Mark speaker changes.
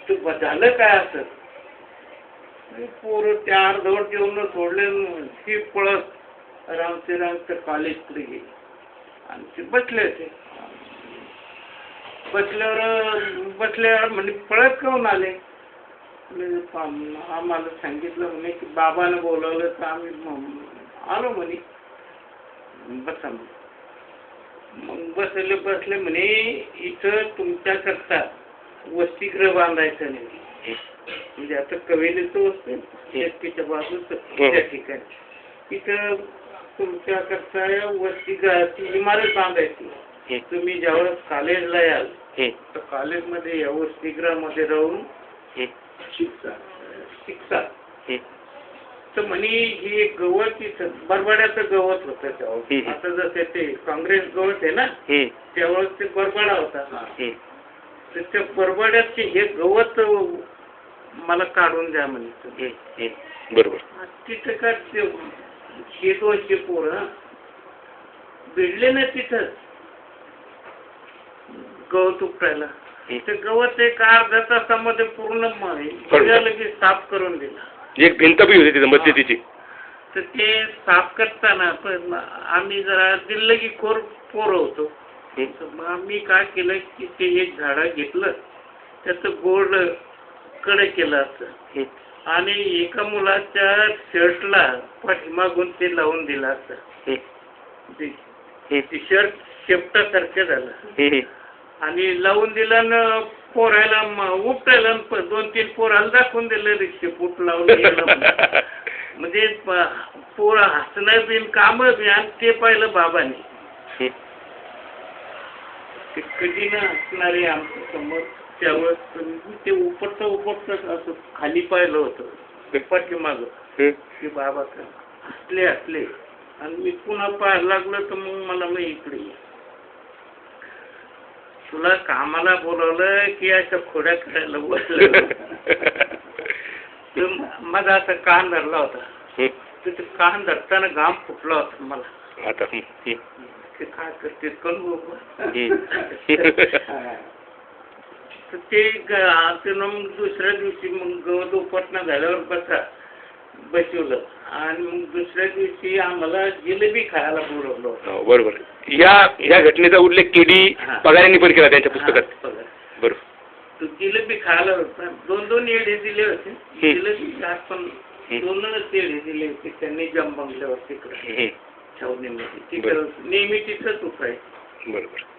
Speaker 1: तर झालं काय असं पोरं त्या अर्धवट जेवण सोडले ती पळत रामचे कॉलेजकडे गेली आणि ते बसले होते. बसल्यावर म्हणजे पळत काऊन आले. आम्हाला सांगितलं म्हणे की बाबानं बोलावलं तर आम्ही आलो म्हणे. बसा मग बसले म्हणे इथं तुमच्याकरता वसतिगृह बांधायचं नाही. म्हणजे आता कवेलीचं असते शेतकीच्या बाजूच त्या ठिकाणी इथं तुमच्याकरता वसतिगृहाची इमारत बांधायची. तुम्ही ज्यावेळेस कॉलेजला याल तर कॉलेजमध्ये या वसतिगृहामध्ये राहून शिक्षा तर म्हणे ही गवत बरबड्याचं गवत होतं त्यावेळेस. आता जसे ते काँग्रेस गवत आहे ना त्यावेळेस ते बरबडा होता. तर त्या बरबड्याचे हे गवत मला काढून द्या म्हणे.
Speaker 2: बरोबर.
Speaker 1: तिथं का हे दोनशे पोरं भिडले ना तिथं गवत उपटायला. ते गवत एक अर्ध्या तासामध्ये पूर्ण लगेच साफ करून दिला.
Speaker 2: एक भिंत बी होती तिथं मध्यतीची.
Speaker 1: तर ते साफ करताना पण आम्ही जरा दिल्लगी खोर पोरं होतो. आम्ही काय केलं की ते एक झाडं घेतलं त्याचं गोड कडे केलं असतं आणि एका मुलाच्या शर्टला पाठीमागून ते लावून दिलं असतं. ते शर्ट शेपटासारखं झालं आणि लावून दिलं ना पोरायला उपटायला 2-3 पोराला दाखवून दिलं रिक्षे फूट लावून गेलं. म्हणजे पोर हसणं बिन काम बी आणि ते पाहिलं बाबाने. ते कधी न हसणारे आमच्या समोर त्यावेळेस ते उपटतं असं खाली पाहिलं होतं पाठीमाग की बाबा हसले आणि मी पुन्हा पाहायला लागलो तर मग मला मग इकडे तुला कामाला बोलवलं की अशा खोड्या करायला बोललं. माझा असा कान धरला होता. तर कान धरताना घाम फुटला होता मला.
Speaker 2: आता
Speaker 1: ते काय करते करू ते मग दुसऱ्या दिवशी मग गवत उपटणं झाल्यावर बसवलं आणि मग दुसऱ्या दिवशी आम्हाला जिलेबी खायला बोलवलं.
Speaker 2: बरोबर. या घटनेचा उल्लेख केडी पगारांनी पण केला त्यांच्या पुस्तकात. बरोबर.
Speaker 1: तो जिलेबी खायला होता. 2-2 येडे दिले होते. जिलेबी जास्त पण 2च येडे दिले होते त्यांनी जम बंगल्यावर तिकडे छावणीमध्ये. तिकडं नेहमी तिथंच उठायचं.
Speaker 2: बरोबर.